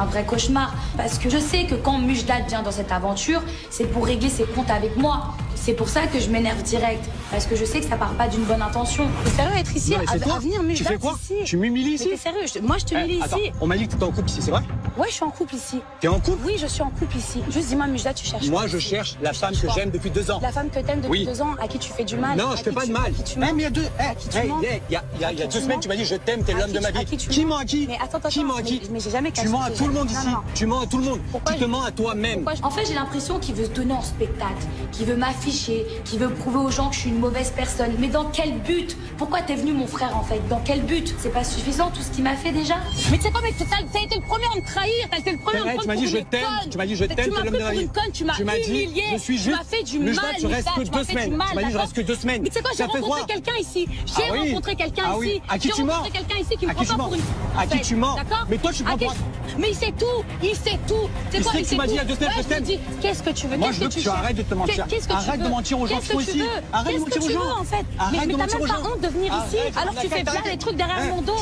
un vrai cauchemar. Parce que je sais que quand Mujdat vient dans cette aventure, c'est pour régler ses comptes avec moi. C'est pour ça que je m'énerve direct. Parce que je sais que ça part pas d'une bonne intention. T'es sérieux être ici, à venir Mujdat ici? Tu fais quoi? Tu m'humilies ici? Mais t'es sérieux? Moi je te humilie ici. On m'a dit que t'étais en couple ici, c'est vrai? Ouais, je suis en couple ici. T'es en couple? Oui, je suis en couple ici. Juste dis-moi Mujdat, tu cherches Moi quoi je ici? cherche la femme que j'aime depuis 2 ans. La femme que t'aimes depuis 2 ans, à qui tu fais du mal? Non, je fais pas de mal. Mais il y a 2 semaines, tu m'as dit je t'aime, t'es l'homme de ma vie. Qui ment à qui? Mais attends, qui ment à qui? Mais j'ai jamais caché. Tu mens à tout le monde ici. Tu mens à tout le monde. Tu te mens à toi-même. En fait, j'ai l'impression qu'il veut se donner en spectacle, qu'il veut m'afficher, qu'il veut prouver aux gens que je suis une mauvaise personne. Mais dans quel but? Pourquoi t'es venu, mon frère, en fait? Dans quel but? C'est pas suffisant tout ce qu'il m'a fait déjà? Mais tu sais quoi, mec, t'as été le premier à me trahir, t'as été le premier à me prendre tu m'as dit je t'aime, tu m'as dit je t'aime, t'es l'homme de ma vie. Tu m'as humilié, je suis tu m'as fait du mal, je reste que 2 semaines. Tu m'as dit je reste que 2 semaines. Mais tu sais quoi, j'ai rencontré quelqu'un ici. J'ai rencontré quelqu'un ici. À qui tu mens? J'ai rencontré quelqu'un ici qui me prend pas pour une... À qui tu mens? D'accord? Mais toi tu prends pas. Mais il sait tout, il sait tout. Tu sais que tu m'as dit il y a 2 semaines je t'aime. Qu'est-ce que tu veux? Moi je veux que tu arrêtes de te mentir. Arrête de mentir aux gens ici. Arrête de mentir aux gens. En fait. Mais t'as même pas honte de venir ici alors que tu fais bien les trucs derrière mon dos.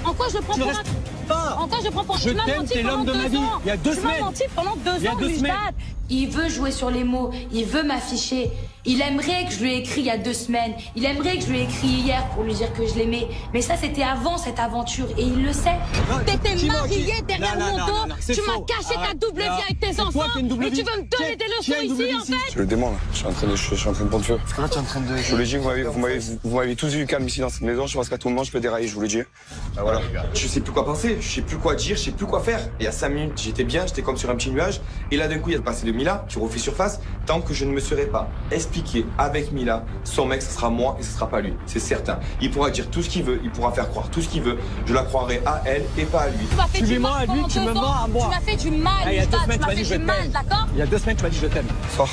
En quoi je le prends pour un... En quoi je le prends pour... Je t'aime, t'es l'homme de ma vie. Il y a 2 semaines. Tu m'as menti pendant 2 ans, Mujdat. Il veut jouer sur les mots, il veut m'afficher. Il aimerait que je lui ai écrit il y a 2 semaines. Il aimerait que je lui ai écrit hier pour lui dire que je l'aimais. Mais ça, c'était avant cette aventure et il le sait. T'étais marié derrière mon dos. Tu m'as caché ta double vie avec tes enfants. Et tu veux me donner des leçons ici, en fait? Je le dément là. Je suis en train de prendre feu. C'est quoi tu es en train de... Je vous l'ai dit, vous m'avez tous eu calme ici dans cette maison. Je pense qu'à tout moment je peux dérailler, je vous l'ai dit. Voilà. Je sais plus quoi penser, je sais plus quoi dire, je sais plus quoi faire. Il y a 5 minutes, j'étais bien, j'étais comme sur un petit nuage. Et là d'un coup, il y a passé de Mila qui refait surface. Tant que je ne me serai pas expliqué avec Mila, son mec, ce sera moi et ce sera pas lui. C'est certain. Il pourra dire tout ce qu'il veut, il pourra faire croire tout ce qu'il veut. Je la croirai à elle et pas à lui. Tu lui mens à lui, tu me mens à moi. Tu m'as fait du mal, il y a 2 semaines, tu m'as dit je t'aime. D'accord? Il y a 2 semaines, tu m'as dit je t'aime. Sors.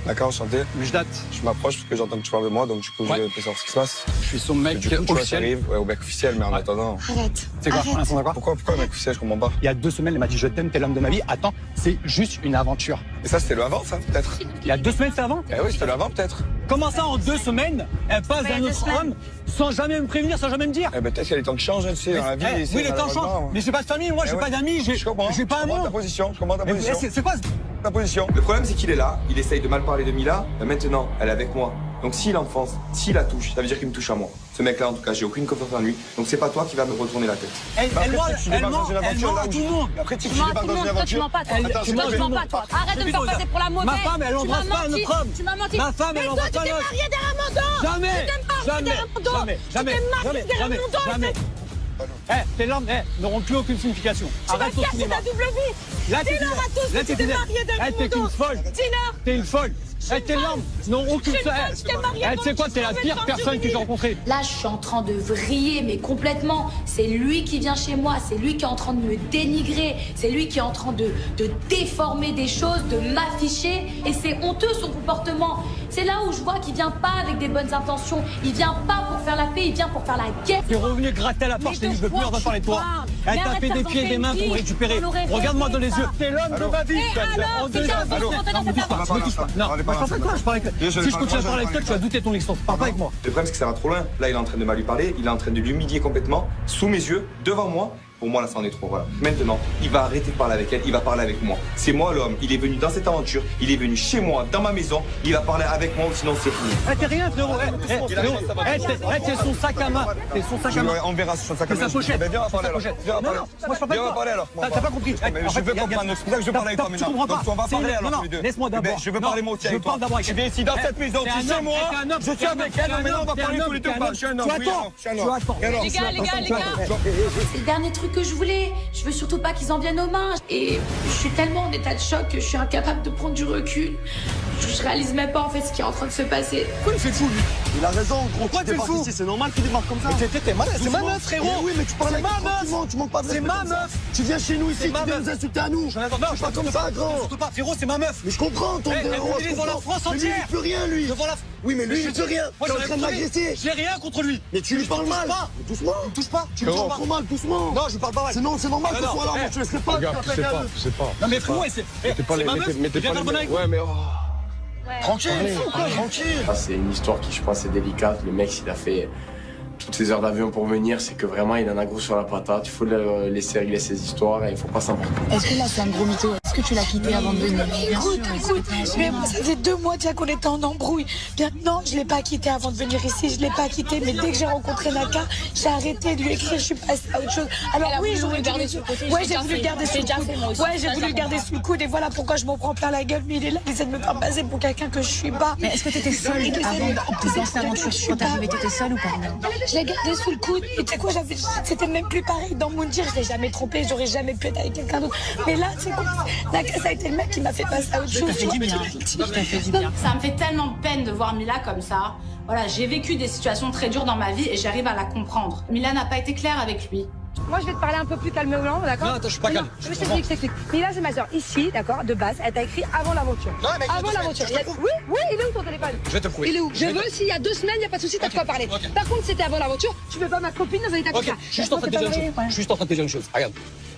D'accord, enchanté. Mujdat. Je m'approche parce que j'entends que tu parles de moi, donc du coup je vais savoir ce qui se passe. Je suis son mec officiel. Ouais, au mec officiel, mais en attendant... Arrête. C'est quoi? On a quoi? Pourquoi le mec officiel, je comprends pas. Il y a 2 semaines, elle m'a dit je t'aime, t'es l'homme de ma vie. Attends, c'est juste une aventure. Et ça, c'était le avant, ça, peut-être? Il y a 2 semaines, c'est avant? Eh oui, c'était le avant, peut-être. Comment ça, en 2 semaines, elle passe d'un autre homme sans jamais me prévenir, sans jamais me dire? Eh ben, peut-être qu'il y a les temps qui changent, tu sais, dans la vie. Oui, les temps changent. Mais j'ai pas de famille, moi, j'ai pas d'amis, j'ai pas un nom. Je comprends ta position. C'est quoi ta position? Le problème, c'est qu'il est là, il essaye de mal parler de Mila, mais maintenant, elle est avec moi. Donc s'il enfonce, s'il la touche, ça veut dire qu'il me touche à moi. Ce mec-là, en tout cas, j'ai aucune confiance en lui. Donc c'est pas toi qui va me retourner la tête. Elle ment à tout le monde. Après, tu débarques dans une aventure. Tu mens pas, toi. Arrête de me faire passer pour la mauvaise. Ma femme, elle embrasse pas un autre homme. Tu m'as menti. Ma femme, elle embrasse pas un autre homme. Tu t'es marié derrière mon dos. Jamais. Tes larmes n'auront plus aucune signification. Arrête ton cinéma. Tu vas casser ta double vie. Là, t'es marié derrière mon dos. T'es une folle. T'es une folle. Tes larmes n'ont aucune... Tu sais quoi, t'es la pire personne que j'ai rencontrée. Là, je suis en train de vriller, mais complètement. C'est lui qui vient chez moi, c'est lui qui est en train de me dénigrer, c'est lui qui est en train de déformer des choses, de m'afficher. Et c'est honteux, son comportement. C'est là où je vois qu'il vient pas avec des bonnes intentions. Il vient pas pour faire la paix, il vient pour faire la guerre. T'es revenu gratter à la porte, je veux plus entendre parler de toi. Elle t'a fait des pieds et des mains pour me récupérer. Regarde-moi dans les yeux. T'es l'homme de ma vie. Non, je parle pas avec toi, je parle avec toi. Si je continue à parler avec toi, tu vas douter ton existence. Parle pas avec moi. Le problème, c'est que ça va trop loin. Là, il est en train de mal lui parler, il est en train de l'humilier complètement, sous mes yeux, devant moi. Pour moi, là, ça en est trop, voilà. Maintenant, il va arrêter de parler avec elle, il va parler avec moi. C'est moi l'homme, il est venu dans cette aventure, il est venu chez moi, dans ma maison, il va parler avec moi, sinon c'est fini. T'es rien, frérot. T'es son sac à main. T'es son sac à main. On verra sur son sac à main. C'est sa pochette. Viens, on va parler alors. Viens, on va parler alors. T'as pas compris. Je veux comprendre, c'est pour ça que je parle avec toi maintenant. Tu comprends pas. Donc on va parler alors tous les deux. Laisse-moi d'abord. Je veux parler moi aussi avec toi. Je viens ici dans cette maison, tu sais moi. Je suis avec elle, maintenant on va parler tous les deux. Je suis un homme. Tu attends. Les gars. C'est le dernier truc que je voulais. Je veux surtout pas qu'ils en viennent aux mains. Et je suis tellement en état de choc que je suis incapable de prendre du recul. Je réalise même pas en fait ce qui est en train de se passer. Pourquoi il fait le fou, lui? Il a raison, gros. Pourquoi tu fais le fou? C'est normal qu'il démarre comme ça. T'es malade, c'est ma meuf, frérot. Oui, mais tu parles avec moi, tu manques pas de respect. C'est ma meuf. Tu viens chez nous ici, tu viens nous insulter à nous. Non, je pas comme ça, grand. Surtout pas, frérot, c'est ma meuf. Mais je comprends ton héros. Il est devant la France entière. Mais lui, il peut rien, lui. Oui, mais lui, il peut rien. Moi, t'es en train de l'agresser. J'ai rien contre lui. Mais tu lui parles mal. Doucement. Touche pas. Tu lui parles trop mal, doucement. Non, je parle pas mal. Sinon, c'est normal que tu sois là. Moi, tu laisserais pas. Regarde, je sais pas. Non, mais frérot, c'est ma meuf. Mais t'es pas les... Ouais, mais... Tranquille, tranquille. C'est une histoire qui, je pense, est délicate. Le mec, il a fait toutes ces heures d'avion pour venir, c'est que vraiment il en a gros sur la patate. Il faut le laisser régler ses histoires et il faut pas s'emporter. Est-ce que là c'est un gros mytho? Est-ce que tu l'as quitté avant de venir? Écoute, mais moi, ça fait 2 mois déjà qu'on était en embrouille. Bien, non, je l'ai pas quitté avant de venir ici, je l'ai pas quitté, mais dès que j'ai rencontré Naka, j'ai arrêté de lui écrire, je suis passée à autre chose. Alors oui, j'aurais dû le garder. Ouais, j'ai voulu le garder sous le coude. Ouais, j'ai voulu le garder sous le coude et voilà pourquoi je m'en prends plein la gueule, mais il est là, il essaie de me faire passer pour quelqu'un que je suis pas. Mais est-ce que t'étais seule avant de cette aventure? Quand t'es arrivée, t'étais seule ou pas? Je l'ai gardé sous le coude et tu sais quoi, c'était même plus pareil dans mon dire, je l'ai jamais trompé, j'aurais jamais pu être avec quelqu'un d'autre. Mais là, c'est quoi, Naka, ça a été le mec qui m'a fait passer à autre chose. Ça me fait tellement de peine de voir Mila comme ça. Voilà, j'ai vécu des situations très dures dans ma vie et j'arrive à la comprendre. Mila n'a pas été claire avec lui. Moi, je vais te parler un peu plus calmement, d'accord? Non, attends, je suis pas calme. Je t'explique. Mila, c'est ma soeur. Ici, d'accord, de base, elle t'a écrit avant l'aventure. Non, mais avant l'aventure. Oui, il est où ton téléphone? Je vais te prouver. Il est où? Je veux, s'il y a 2 semaines, il n'y a pas de souci, t'as de quoi parler. Par contre, c'était avant l'aventure, tu veux pas ma copine dans un état comme ça. Juste en train de te dire une chose. Juste en train de te dire une chose. Regarde.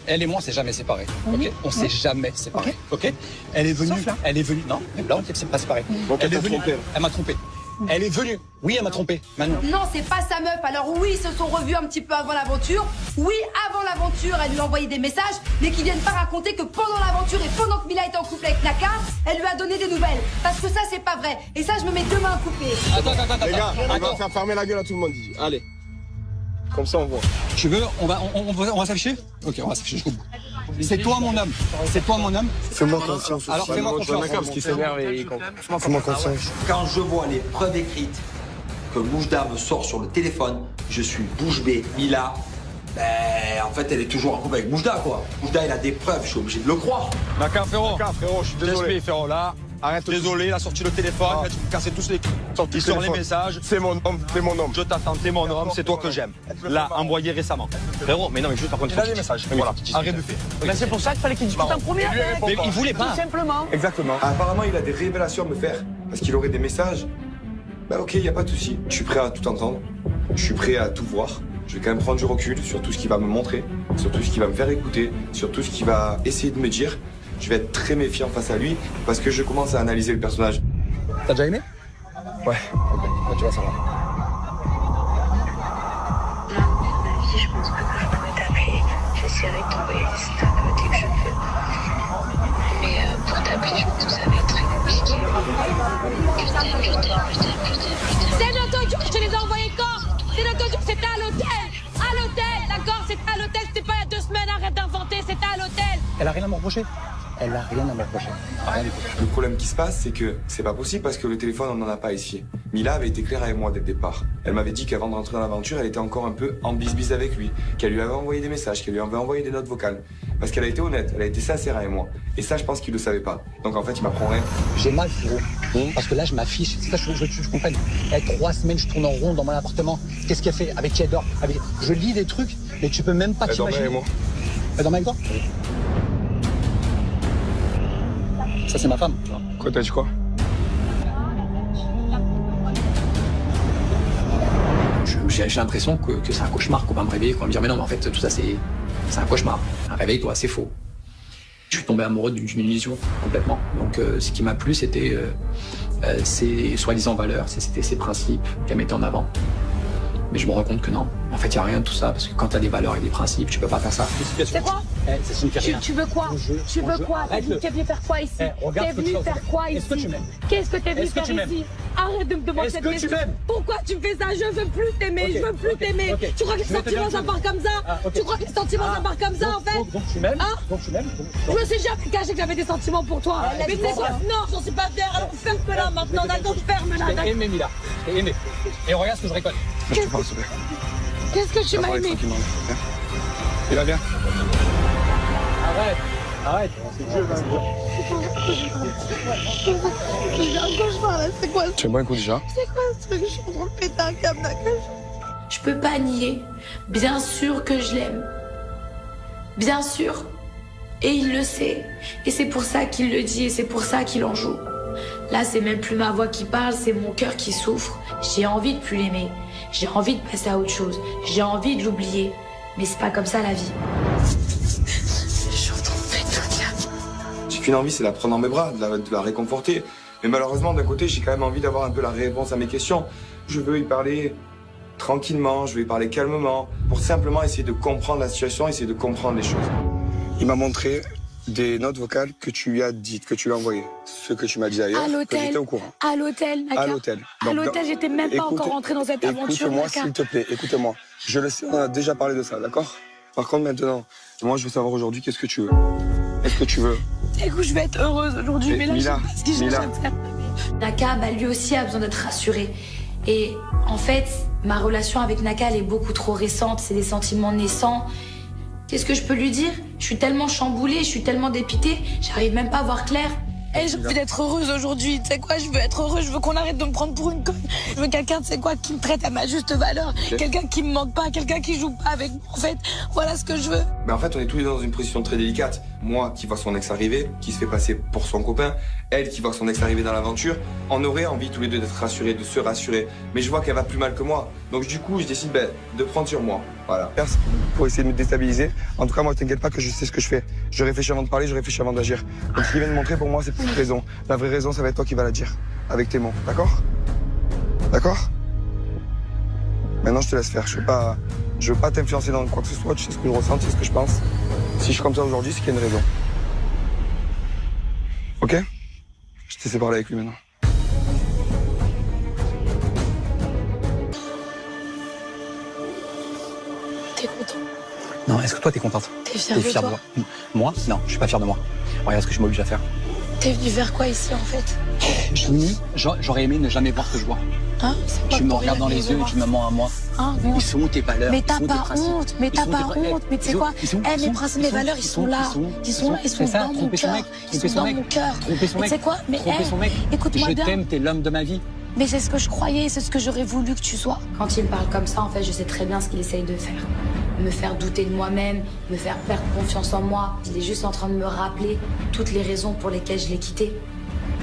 Elle et moi, on s'est jamais séparés. Ok. On s'est jamais séparés. Ok. Elle est venue. Elle est venue. Non. Même là, on s'est pas séparés. Elle est venue. Elle m'a trompé. Elle est venue. Oui, elle m'a trompé. Maintenant. Non, c'est pas sa meuf. Alors oui, ils se sont revus un petit peu avant l'aventure. Oui, avant l'aventure, elle lui a envoyé des messages, mais qu'ils viennent pas raconter que pendant l'aventure et pendant que Mila était en couple avec Naka, elle lui a donné des nouvelles. Parce que ça, c'est pas vrai. Et ça, je me mets 2 mains coupées. Attends. Les gars, on va faire fermer la gueule à tout le monde. Allez. Comme ça, on voit. Tu veux, on va s'afficher? Ok, on va s'afficher jusqu'au bout. C'est toi mon homme. C'est toi mon homme. Fais-moi confiance. Alors fais-moi confiance. Parce qu'il s'énerve et il comprend. Fais-moi confiance. Quand je vois les preuves écrites que Moujda me sort sur le téléphone, je suis bouche bée. Mila, ben, en fait, elle est toujours en couple avec Moujda, quoi. Moujda, il a des preuves, je suis obligé de le croire. Naka, frérot, je suis désolé. frérot, là. Arrête. Désolé, il a sorti le téléphone, il a dit casser tous les... Il sort les messages. C'est mon homme, c'est mon homme. Je t'attends, t'es mon homme, c'est toi que j'aime. Là, envoyé récemment. Frérot, mais non, mais juste par contre, il a des messages. Voilà, arrête de faire. Mais c'est pour ça qu'il fallait qu'il discute en premier. Mais il voulait pas. Tout simplement. Exactement. Apparemment, il a des révélations à me faire. Parce qu'il aurait des messages. Bah ok, y a pas de souci. Je suis prêt à tout entendre. Je suis prêt à tout voir. Je vais quand même prendre du recul sur tout ce qu'il va me montrer, sur tout ce qu'il va me faire écouter, sur tout ce qu'il va essayer de me dire. Je vais être très méfiant face à lui parce que je commence à analyser le personnage. T'as déjà aimé? Ouais, ok, là, tu vois, ça va. Je pense pas que je pourrais t'appeler. J'essaierai de t'envoyer des snaps dès que je peux. Mais pour t'appeler, je pense que ça va être très compliqué. Je t'aime. C'est notre jour, je te les ai envoyés quand? C'est notre jour, c'était à l'hôtel. À l'hôtel, d'accord? C'était à l'hôtel, c'était pas il y a 2 semaines, arrête d'inventer, c'était à l'hôtel. Elle a rien à me reprocher. Elle a rien à me reprocher. Rien du tout. Le problème qui se passe, c'est que c'est pas possible parce que le téléphone, on n'en a pas ici. Mila avait été claire avec moi dès le départ. Elle m'avait dit qu'avant de rentrer dans l'aventure, elle était encore un peu en bisbise avec lui, qu'elle lui avait envoyé des messages, qu'elle lui avait envoyé des notes vocales. Parce qu'elle a été honnête, elle a été sincère avec moi. Et ça, je pense qu'il le savait pas. Donc en fait, il m'apprend rien. J'ai mal, frérot. Parce que là, je m'affiche. C'est ça, je comprends. 3 semaines, je tourne en rond dans mon appartement. Qu'est-ce qu'elle fait? Avec qui elle dort? Je lis des trucs, mais tu peux même pas t'imaginer. Elle dormait avec moi. Elle dormait avec toi? Ça, c'est ma femme. Quoi, t'as dit quoi? J'ai l'impression que c'est un cauchemar, qu'on va me réveiller, qu'on va me dire mais non, mais en fait, tout ça, c'est un cauchemar. Réveille-toi, c'est faux. Je suis tombé amoureux d'une illusion, complètement. Donc, ce qui m'a plu, c'était ses soi-disant valeurs, c'était ses principes qu'elle mettait en avant. Mais je me rends compte que non. En fait, il n'y a rien de tout ça, parce que quand tu as des valeurs et des principes, tu peux pas faire ça. C'est quoi? Tu veux quoi? Tu veux quoi? T'es venu faire quoi ici? T'es venu faire quoi ici? Qu'est-ce que t'es venu faire ici? Arrête de me demander cette question. Pourquoi tu me fais ça? Je veux plus t'aimer, je veux plus t'aimer. Tu crois que les sentiments ça part comme ça? Tu crois que les sentiments ça part comme ça en fait? Donc tu m'aimes? Donc tu m'aimes? Je me suis jamais caché que j'avais des sentiments pour toi. Mais c'est quoi? Non, j'en suis pas fière. Alors ferme-la maintenant, d'accord? Ferme-la. T'es aimé, Mila. T'es aimé. Et regarde ce que je récolte. Je te parle, s'il te plaît. Qu'est-ce que tu m'as aimé? Il va bien. Arrête. J'ai un cauchemar là, c'est quoi? Tu es bon coup déjà? C'est quoi ce truc? Je suis en train de péter un câble d'un cage. Je peux pas nier. Bien sûr que je l'aime. Bien sûr. Et il le sait. Et c'est pour ça qu'il le dit et c'est pour ça qu'il en joue. Là, c'est même plus ma voix qui parle, c'est mon cœur qui souffre. J'ai envie de plus l'aimer. J'ai envie de passer à autre chose. J'ai envie de l'oublier. Mais c'est pas comme ça la vie. Je suis en train de péter un câble. J'ai qu'une envie, c'est de la prendre dans mes bras, de la réconforter. Mais malheureusement, d'un côté, j'ai quand même envie d'avoir un peu la réponse à mes questions. Je veux y parler tranquillement, je vais lui parler calmement, pour simplement essayer de comprendre la situation, essayer de comprendre les choses. Il m'a montré des notes vocales que tu lui as dites, que tu lui as envoyées. Ce que tu m'as dit ailleurs, que j'étais au courant. À l'hôtel, Naka. À l'hôtel. À l'hôtel, j'étais même pas encore rentrée dans cette aventure, Écoute-moi, Naka. s'il te plaît, écoute-moi. Je le sais, on a déjà parlé de ça, d'accord? Par contre, maintenant, moi, je veux savoir aujourd'hui, qu'est-ce que tu veux? Est-ce que tu veux? Écoute, je vais être heureuse aujourd'hui, mais là, je sais pas ce que j'ai Mila. besoin de faire. Naka, lui aussi a besoin d'être rassuré. Et en fait, ma relation avec Naka, elle est beaucoup trop récente. C'est des sentiments naissants. Qu'est-ce que je peux lui dire? Je suis tellement chamboulée, je suis tellement dépitée, j'arrive même pas à voir clair. Et j'ai envie d'être heureuse aujourd'hui. Tu sais quoi, je veux être heureuse, je veux qu'on arrête de me prendre pour une conne. Je veux quelqu'un, tu sais quoi, qui me traite à ma juste valeur. Quelqu'un qui me manque pas, quelqu'un qui joue pas avec moi. En fait, voilà ce que je veux. Mais en fait, on est tous les deux dans une position très délicate. Moi qui vois son ex arriver, qui se fait passer pour son copain, elle qui voit son ex arriver dans l'aventure. On aurait envie tous les deux d'être rassurés, de se rassurer. Mais je vois qu'elle va plus mal que moi. Donc du coup, je décide de prendre sur moi. Voilà. Pour essayer de me déstabiliser. En tout cas, moi, t'inquiète pas que je sais ce que je fais. Je réfléchis avant de parler, je réfléchis avant d'agir. Donc ce qu'il vient de montrer, pour moi, c'est pour une raison. La vraie raison, ça va être toi qui vas la dire. Avec tes mots. D'accord? D'accord? Maintenant, je te laisse faire. Je veux pas t'influencer dans quoi que ce soit. Tu sais ce que je ressens, tu sais ce que je pense. Si je suis comme ça aujourd'hui, c'est qu'il y a une raison. Ok? Je te laisse parler avec lui maintenant. T'es content? Non, est-ce que toi, t'es contente? T'es fière de toi? Moi? Non, je suis pas fier de moi. Regarde ce que je m'oblige à faire. T'es venu vers quoi ici, en fait? J'aurais aimé ne jamais voir ce que je vois. Hein? Tu me regardes dans les yeux et tu me mens à moi. Hein? Ils sont où tes valeurs? Mais t'as pas honte, mais t'as pas honte. Mais tu sais quoi? Mes principes, mes valeurs, ils sont là. Ils sont là, ils sont dans mon cœur. Ils sont dans mon cœur. Tromper son mec. Tu sais quoi? Mais écoute-moi bien. Je t'aime, t'es l'homme de ma vie. Mais c'est ce que je croyais, c'est ce que j'aurais voulu que tu sois. Quand il me parle comme ça, en fait, je sais très bien ce qu'il essaye de faire. Me faire douter de moi-même, me faire perdre confiance en moi. Il est juste en train de me rappeler toutes les raisons pour lesquelles je l'ai quitté.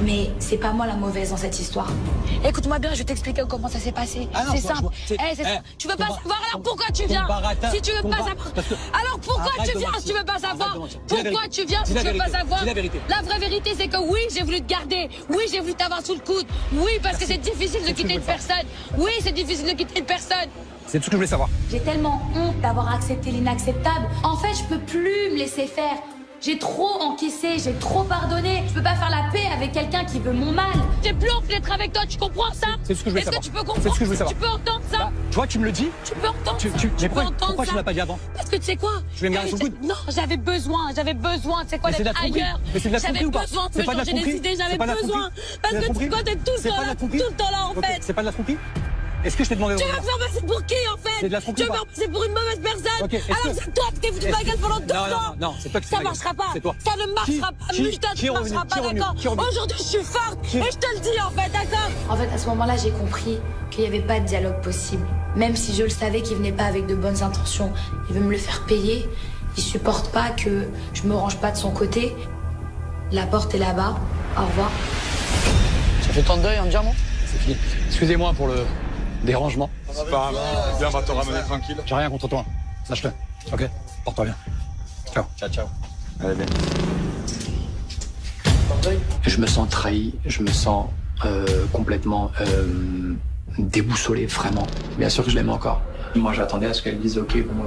Mais c'est pas moi la mauvaise dans cette histoire. Écoute-moi bien, je vais t'expliquer comment ça s'est passé. C'est simple. Tu veux pas savoir, alors pourquoi tu viens? Si tu veux pas savoir. Alors pourquoi tu viens si tu veux pas savoir? Pourquoi tu viens si tu veux pas savoir? La vraie vérité, c'est que oui, j'ai voulu te garder. Oui, j'ai voulu t'avoir sous le coude. Oui, parce que c'est difficile de quitter une personne. Oui, c'est difficile de quitter une personne. C'est tout ce que je voulais savoir. J'ai tellement honte d'avoir accepté l'inacceptable. En fait, je peux plus me laisser faire. J'ai trop encaissé, j'ai trop pardonné. Je peux pas faire la paix avec quelqu'un qui veut mon mal. J'ai plus envie d'être avec toi, tu comprends ça? C'est ce que je voulais savoir. Est-ce que tu peux comprendre? C'est ce que je voulais savoir. Tu peux entendre ça? Tu vois, tu me le dis. Tu peux entendre ça. Mais pourquoi tu me l'as pas dit avant? Parce que tu sais quoi? Je vais me garder sur le coude. Non, j'avais besoin, tu sais quoi, d'être ailleurs. Mais c'est de la tromperie ou pas? J'avais besoin de me changer les idées, j'avais besoin. Parce que tu t'es tout le temps là, en fait. C'est pas de la tromperie? Est-ce que je t'ai demandé? Tu vas me faire passer pour qui, en fait? C'est de la tromperie. Tu vas me faire passer pour une mauvaise personne. Alors c'est toi qui t'es foutu de ma gueule pendant 2 ans. Non, c'est toi qui ça marchera pas. Ça ne marchera pas. Mustat, ça ne marchera pas, d'accord? Aujourd'hui, je suis forte et je te le dis, en fait, d'accord? En fait, à ce moment-là, j'ai compris qu'il n'y avait pas de dialogue possible. Même si je le savais qu'il venait pas avec de bonnes intentions. Il veut me le faire payer. Il supporte pas que je me range pas de son côté. La porte est là-bas. Au revoir. Ça fait tant de deuil en diamant? C'est fini. Excusez-moi pour le dérangement. C'est pas grave. Viens, on va te ramener tranquille. J'ai rien contre toi. Sache-le. Ok? Porte-toi bien. Ciao. Ciao. Allez, bien. Je me sens trahi. Je me sens complètement déboussolé, vraiment. Bien sûr que je l'aime encore. Moi, j'attendais à ce qu'elle dise ok, bon,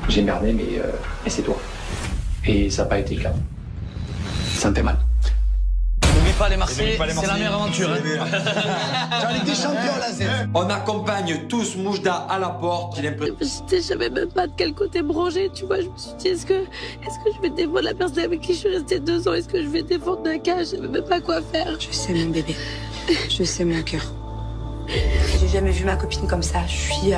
j'ai merdé, mais c'est toi. Et ça n'a pas été le cas. Ça me fait mal. N'oublie pas les Marseillais, c'est la meilleure aventure. J'en ai des champions là, c'est. On accompagne tous Moujda à la porte. Je savais même pas de quel côté me ranger, tu vois. Je me suis dit, est-ce que je vais défendre la personne avec qui je suis restée 2 ans? Est-ce que je vais défendre Naka? Je savais même pas quoi faire. Je sais, mon bébé. Je sais, mon cœur. J'ai jamais vu ma copine comme ça. Je suis